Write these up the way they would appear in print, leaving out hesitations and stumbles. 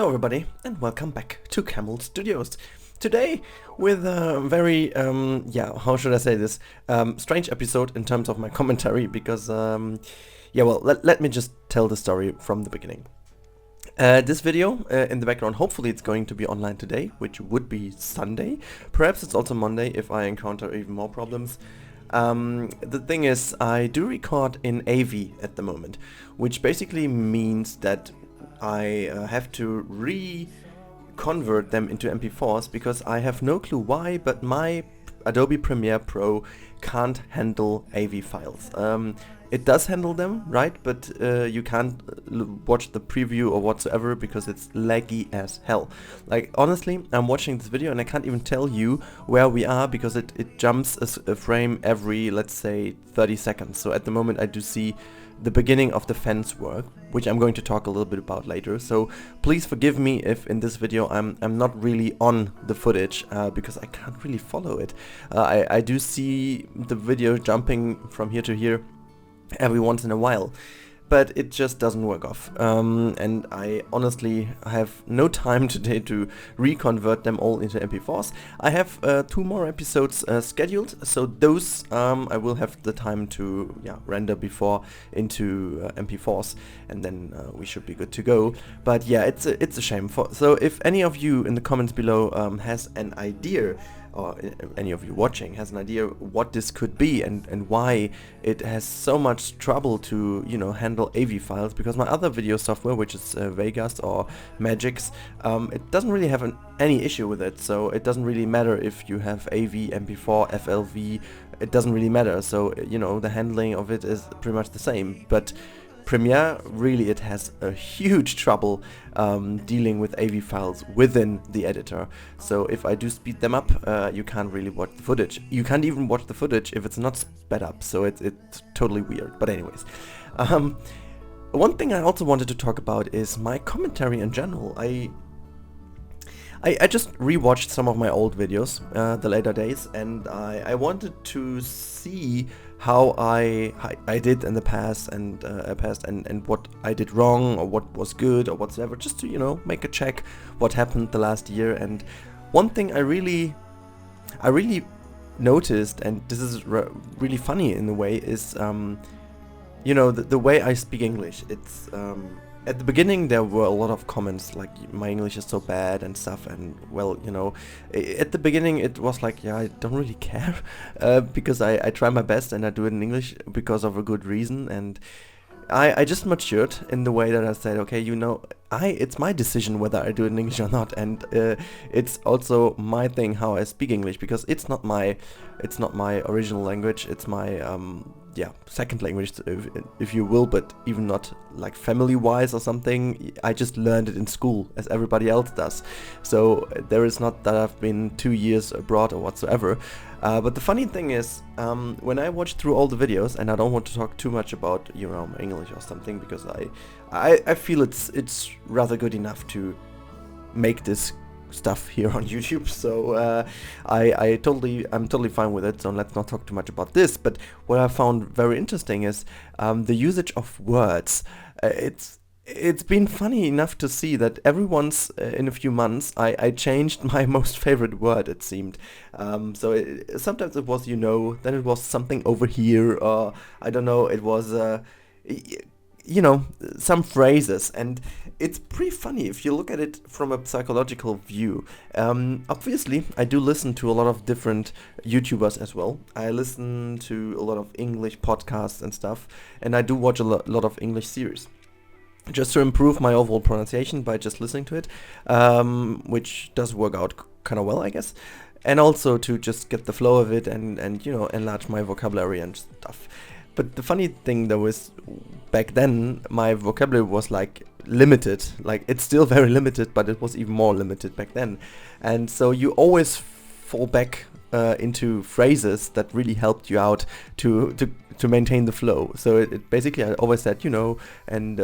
Hello everybody and welcome back to Camel Studios. Today with a very, how should I say this, strange episode in terms of my commentary because, let me just tell the story from the beginning. This video in the background, hopefully it's going to be online today, which would be Sunday. Perhaps it's also Monday if I encounter even more problems. The thing is, I do record in AV at the moment, which basically means that I have to reconvert them into MP4s because I have no clue why, but my Adobe Premiere Pro can't handle AV files. It does handle them, right? But you can't watch the preview or whatsoever because it's laggy as hell. Like, honestly, I'm watching this video and I can't even tell you where we are because it jumps a frame every, let's say, 30 seconds. So at the moment I do see the beginning of the fence work, which I'm going to talk a little bit about later. So please forgive me if in this video I'm not really on the footage because I can't really follow it. I do see the video jumping from here to here every once in a while, but it just doesn't work off. And I honestly have no time today to reconvert them all into MP4s. I have 2 more episodes scheduled, so those I will have the time to render before into MP4s, and then we should be good to go. But yeah, it's a shame. So if any of you in the comments below has an idea, or any of you watching has an idea what this could be and why it has so much trouble to, handle AV files, because my other video software, which is Vegas or Magix, it doesn't really have any issue with it. So it doesn't really matter if you have AV, MP4, FLV, it doesn't really matter. So, the handling of it is pretty much the same. But Premiere, really, it has a huge trouble dealing with AV files within the editor. So if I do speed them up, you can't really watch the footage. You can't even watch the footage if it's not sped up, so it's totally weird. But anyways, one thing I also wanted to talk about is my commentary in general. I just rewatched some of my old videos, the later days, and I wanted to see how I did in the past and what I did wrong or what was good or whatsoever, just to make a check what happened the last year. And one thing I really noticed, and this is really funny in a way, is the way I speak English. It's at the beginning there were a lot of comments like my English is so bad and stuff, and well, at the beginning it was like, I don't really care because I try my best and I do it in English because of a good reason. And I just matured in the way that I said, okay, it's my decision whether I do it in English or not, and it's also my thing how I speak English, because it's not my original language. It's my second language, if you will, but even not like family-wise or something. I just learned it in school as everybody else does. So there is not that I've been 2 years abroad or whatsoever. But the funny thing is, when I watch through all the videos, and I don't want to talk too much about English or something, because I feel it's rather good enough to make this stuff here on YouTube, so I'm totally fine with it. So let's not talk too much about this. But what I found very interesting is the usage of words. It's been funny enough to see that every once in a few months I changed my most favorite word, it seemed. Sometimes it was then it was something over here, or I don't know, it was some phrases. And it's pretty funny if you look at it from a psychological view. Obviously I do listen to a lot of different YouTubers as well. I listen to a lot of English podcasts and stuff, and I do watch a lot of English series, just to improve my overall pronunciation by just listening to it, which does work out kind of well, I guess, and also to just get the flow of it and enlarge my vocabulary and stuff. But the funny thing though is, back then my vocabulary was like limited. Like, it's still very limited, but it was even more limited back then. And so you always fall back into phrases that really helped you out to maintain the flow. So it basically, I always said, and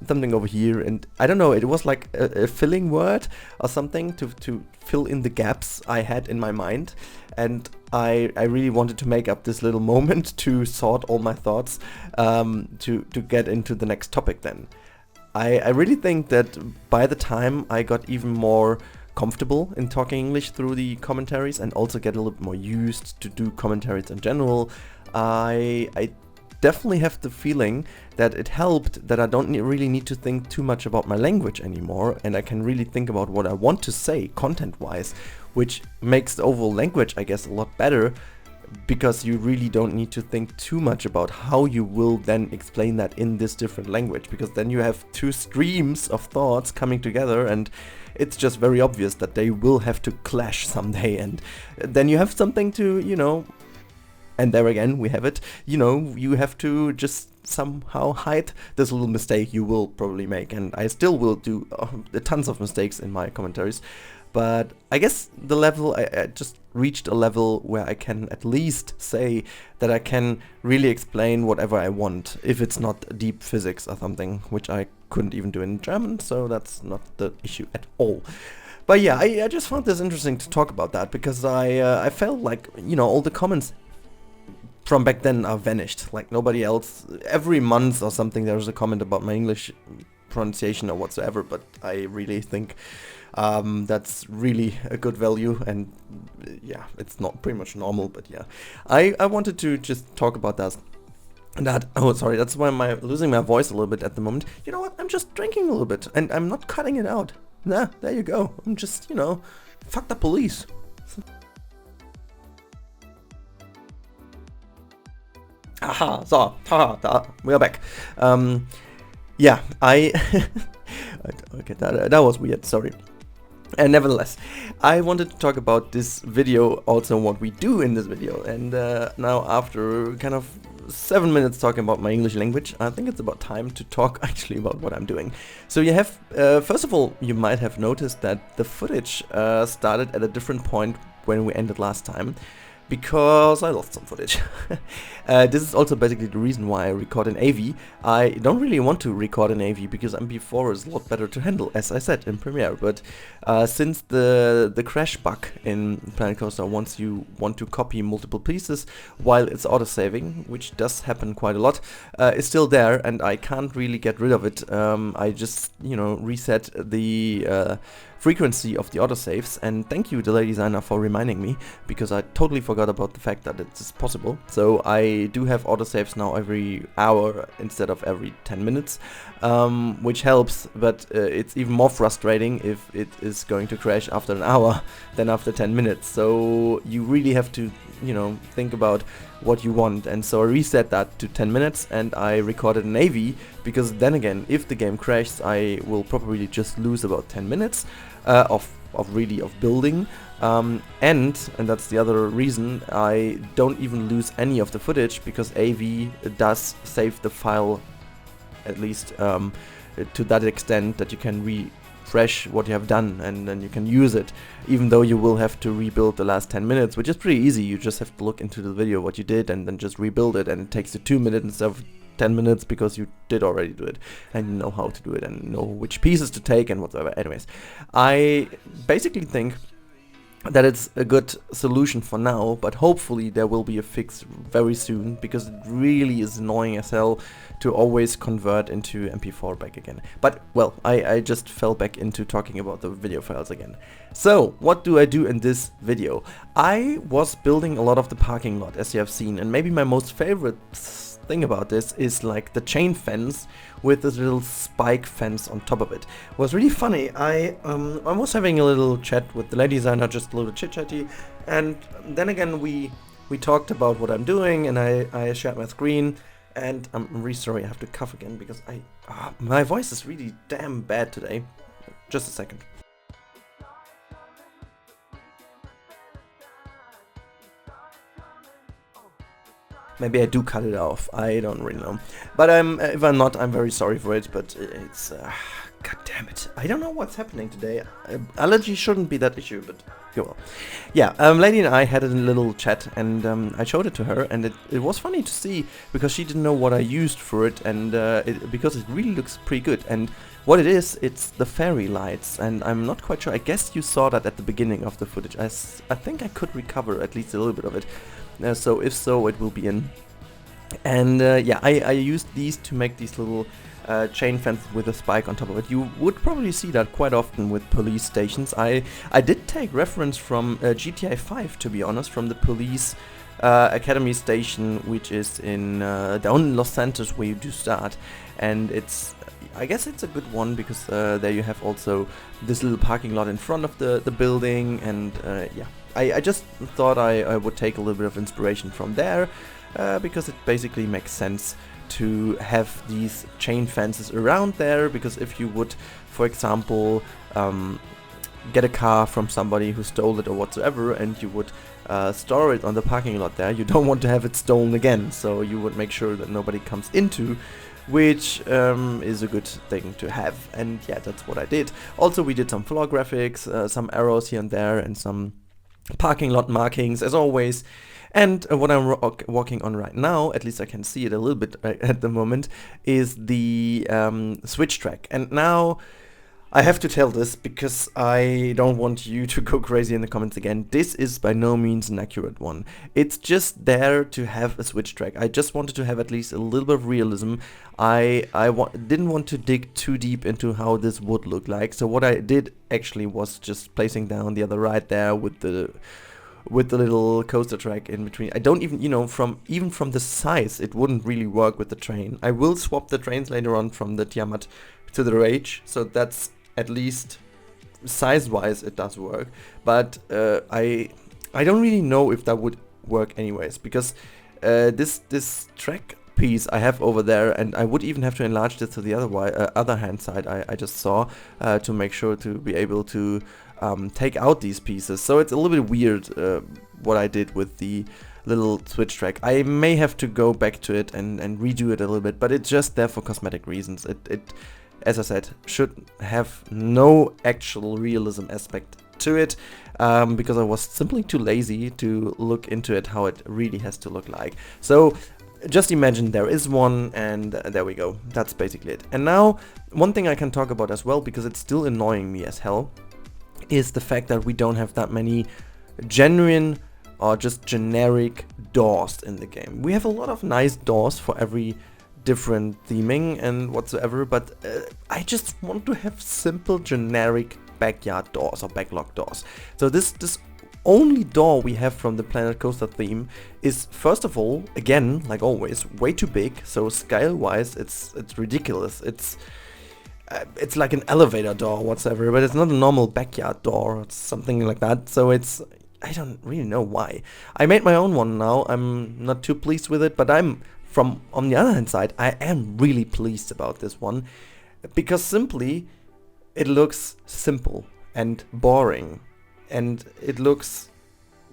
something over here, and I don't know, it was like a filling word or something to fill in the gaps I had in my mind. And I really wanted to make up this little moment to sort all my thoughts to get into the next topic then. I really think that by the time I got even more comfortable in talking English through the commentaries and also get a little bit more used to do commentaries in general, I definitely have the feeling that it helped that I don't really need to think too much about my language anymore, and I can really think about what I want to say content-wise, which makes the overall language, I guess, a lot better, because you really don't need to think too much about how you will then explain that in this different language, because then you have two streams of thoughts coming together, and it's just very obvious that they will have to clash someday, and then you have something to, and there again we have it, you have to just somehow hide this little mistake you will probably make, and I still will do tons of mistakes in my commentaries. But I guess the level, I just reached a level where I can at least say that I can really explain whatever I want, if it's not deep physics or something, which I couldn't even do in German, so that's not the issue at all. But yeah, I just found this interesting to talk about that, because I felt like, all the comments from back then are vanished, like nobody else. Every month or something there's a comment about my English pronunciation or whatsoever, but I really think that's really a good value, and yeah, it's not pretty much normal, but yeah, I wanted to just talk about oh sorry, that's why I'm losing my voice a little bit at the moment. You know what, I'm just drinking a little bit and I'm not cutting it out. Nah, there you go, I'm just, fuck the police. Aha, so, da, we are back. Yeah, okay, that was weird, sorry. And nevertheless, I wanted to talk about this video, also what we do in this video. And now after kind of 7 minutes talking about my English language, I think it's about time to talk actually about what I'm doing. So you have, first of all, you might have noticed that the footage started at a different point when we ended last time, because I lost some footage. This is also basically the reason why I record in AV. I don't really want to record in AV because MP4 is a lot better to handle, as I said, in Premiere. But since the crash bug in Planet Coaster, once you want to copy multiple pieces while it's autosaving, which does happen quite a lot, is still there, and I can't really get rid of it. I just, reset the frequency of the autosaves, and thank you, the lady designer, for reminding me, because I totally forgot about the fact that it is possible. So I do have autosaves now every hour instead of every 10 minutes, which helps, but it's even more frustrating if it is going to crash after an hour than after 10 minutes. So you really have to, think about what you want, and so I reset that to 10 minutes and I recorded in AV, because then again, if the game crashes, I will probably just lose about 10 minutes of building, and that's the other reason, I don't even lose any of the footage, because AV does save the file, at least to that extent that you can refresh what you have done, and then you can use it, even though you will have to rebuild the last 10 minutes, which is pretty easy. You just have to look into the video what you did and then just rebuild it, and it takes you 2 minutes instead of 10 minutes, because you did already do it and you know how to do it and know which pieces to take and whatever. Anyways, I basically think that it's a good solution for now, but hopefully there will be a fix very soon, because it really is annoying as hell to always convert into MP4 back again. But well, I just fell back into talking about the video files again. So what do I do in this video? I was building a lot of the parking lot, as you have seen, and maybe my most favorite thing about this is like the chain fence with this little spike fence on top of it. It was really funny. I was having a little chat with the lady designer, just a little chit-chatty, and then again we talked about what I'm doing, and I shared my screen, and I'm really sorry I have to cough again, because my voice is really damn bad today. Just a second. Maybe I do cut it off, I don't really know. But if I'm not, I'm very sorry for it, but it's... God damn it. I don't know what's happening today. Allergy shouldn't be that issue, but... well. Yeah, Lady and I had a little chat, and I showed it to her, and it was funny to see, because she didn't know what I used for it, and because it really looks pretty good. And what it is, it's the fairy lights, and I'm not quite sure. I guess you saw that at the beginning of the footage. I think I could recover at least a little bit of it. So if so, it will be in And yeah, I used these to make these little chain fences with a spike on top of it. You would probably see that quite often with police stations. I did take reference from GTA 5, to be honest, from the police academy station, which is in down in Los Santos where you do start. And I guess it's a good one because there you have also this little parking lot in front of the building. And yeah, I just thought I would take a little bit of inspiration from there. Because it basically makes sense to have these chain fences around there, because if you would, for example, get a car from somebody who stole it or whatsoever, and you would store it on the parking lot there, you don't want to have it stolen again, so you would make sure that nobody comes into, which is a good thing to have. And yeah, that's what I did. Also, we did some floor graphics, some arrows here and there, and some parking lot markings as always. And what I'm walking on right now, at least I can see it a little bit at the moment, is the switch track. And now I have to tell this because I don't want you to go crazy in the comments again. This is by no means an accurate one. It's just there to have a switch track. I just wanted to have at least a little bit of realism. I didn't want to dig too deep into how this would look like. So what I did actually was just placing down the other right there with the little coaster track in between. I don't even, even from the size, it wouldn't really work with the train. I will swap the trains later on from the Tiamat to the Rage, so that's at least size-wise it does work. But I don't really know if that would work anyways, because this track piece I have over there, and I would even have to enlarge this to the other hand side I just saw to make sure to be able to take out these pieces. So it's a little bit weird what I did with the little switch track. I may have to go back to it and redo it a little bit, but it's just there for cosmetic reasons. It as I said, should have no actual realism aspect to it, because I was simply too lazy to look into it how it really has to look like. So just imagine there is one, and there we go. That's basically it. And now, one thing I can talk about as well, because it's still annoying me as hell, is the fact that we don't have that many genuine or just generic doors in the game. We have a lot of nice doors for every different theming and whatsoever, but I just want to have simple generic backyard doors or backlog doors. So this only door we have from the Planet Coaster theme is, first of all, again, like always, way too big. So scale-wise, it's ridiculous. It's like an elevator door, whatsoever, but it's not a normal backyard door or something like that. So I don't really know why. I made my own one now. I'm not too pleased with it, but on the other hand side, I am really pleased about this one, because simply it looks simple and boring, and it looks,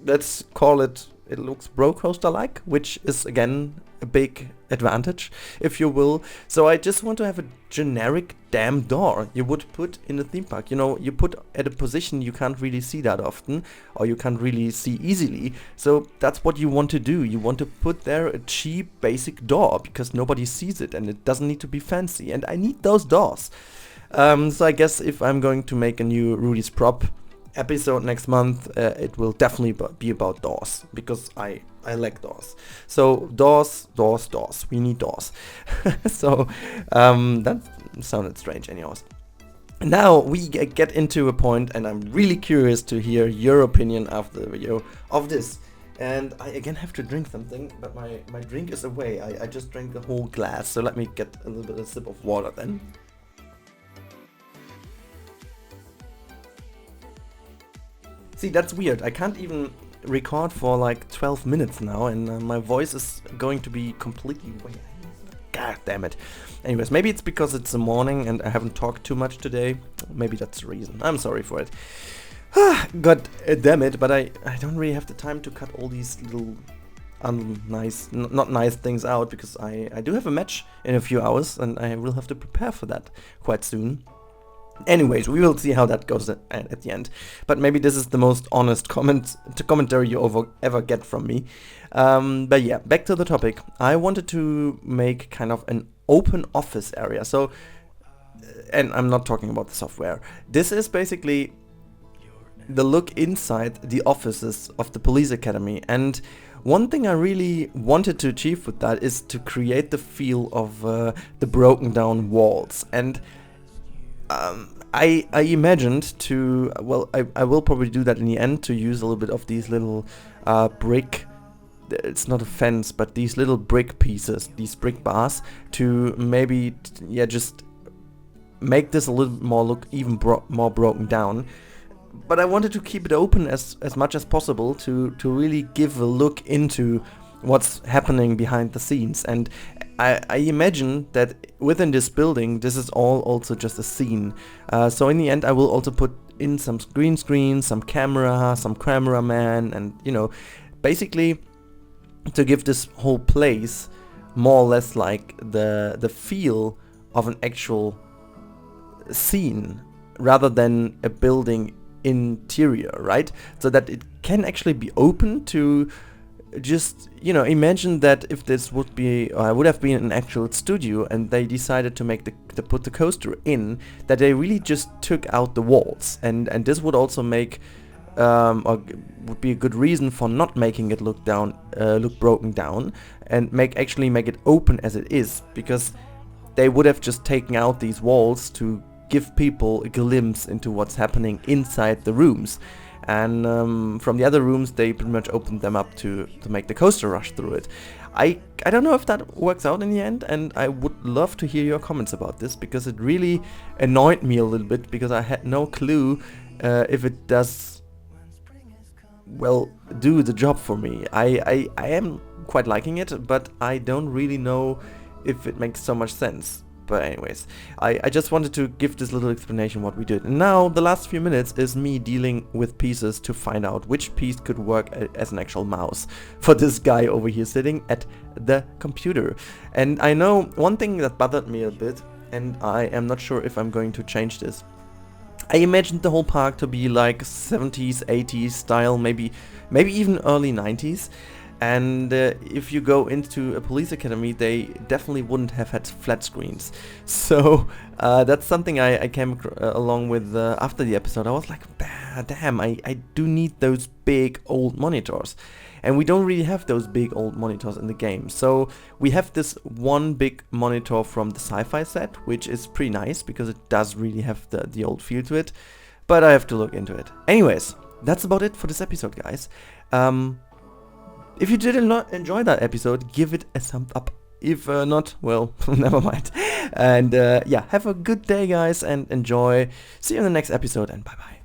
let's call it, it looks bro coaster-like, which is again a big advantage, if you will. So I just want to have a generic damn door you would put in a theme park. You put at a position you can't really see that often, or you can't really see easily. So that's what you want to do. You want to put there a cheap basic door, because nobody sees it and it doesn't need to be fancy, and I need those doors. So I guess if I'm going to make a new Rudi's Prop episode next month, it will definitely be about doors, because I like doors. So doors. We need doors. So that sounded strange anyways. Now we get into a point, and I'm really curious to hear your opinion after the video of this. And I again have to drink something, but my drink is away. I just drank the whole glass, so let me get a little bit of a sip of water then. See, that's weird. I can't even record for like 12 minutes now, and my voice is going to be completely way. God damn it. Anyways, maybe it's because it's the morning and I haven't talked too much today. Maybe that's the reason. I'm sorry for it. God damn it, but I don't really have the time to cut all these little not nice things out, because I do have a match in a few hours, and I will have to prepare for that quite soon. Anyways, we will see how that goes at the end. But maybe this is the most honest commentary you ever get from me. But yeah, back to the topic. I wanted to make kind of an open office area. So, and I'm not talking about the software. This is basically the look inside the offices of the police academy. And one thing I really wanted to achieve with that is to create the feel of the broken down walls. And I imagined to, well, I will probably do that in the end, to use a little bit of these little brick, it's not a fence, but these little brick pieces, these brick bars, to maybe, just make this a little more look even more broken down. But I wanted to keep it open as much as possible to really give a look into what's happening behind the scenes. And I imagine that within this building, this is all also just a scene. So in the end, I will also put in some green screen, some camera, some cameraman, and basically to give this whole place more or less like the feel of an actual scene rather than a building interior, right? So that it can actually be open to just, imagine that if this would have been an actual studio and they decided to put the coaster in, that they really just took out the walls, and this would also make or would be a good reason for not making it look broken down, and make it open as it is, because they would have just taken out these walls to give people a glimpse into what's happening inside the rooms. And from the other rooms, they pretty much opened them up to make the coaster rush through it. I don't know if that works out in the end, and I would love to hear your comments about this, because it really annoyed me a little bit, because I had no clue if it does, well, do the job for me. I am quite liking it, but I don't really know if it makes so much sense. But anyways, I just wanted to give this little explanation what we did. And now the last few minutes is me dealing with pieces to find out which piece could work as an actual mouse for this guy over here sitting at the computer. And I know one thing that bothered me a bit, and I am not sure if I'm going to change this. I imagined the whole park to be like 70s, 80s style, maybe even early 90s. And if you go into a police academy, they definitely wouldn't have had flat screens. So that's something I came along with after the episode. I was like, damn, I do need those big old monitors. And we don't really have those big old monitors in the game. So we have this one big monitor from the sci-fi set, which is pretty nice because it does really have the old feel to it. But I have to look into it. Anyways, that's about it for this episode, guys. If you did not enjoy that episode, give it a thumb up. If not, well, never mind. And have a good day, guys, and enjoy. See you in the next episode, and bye-bye.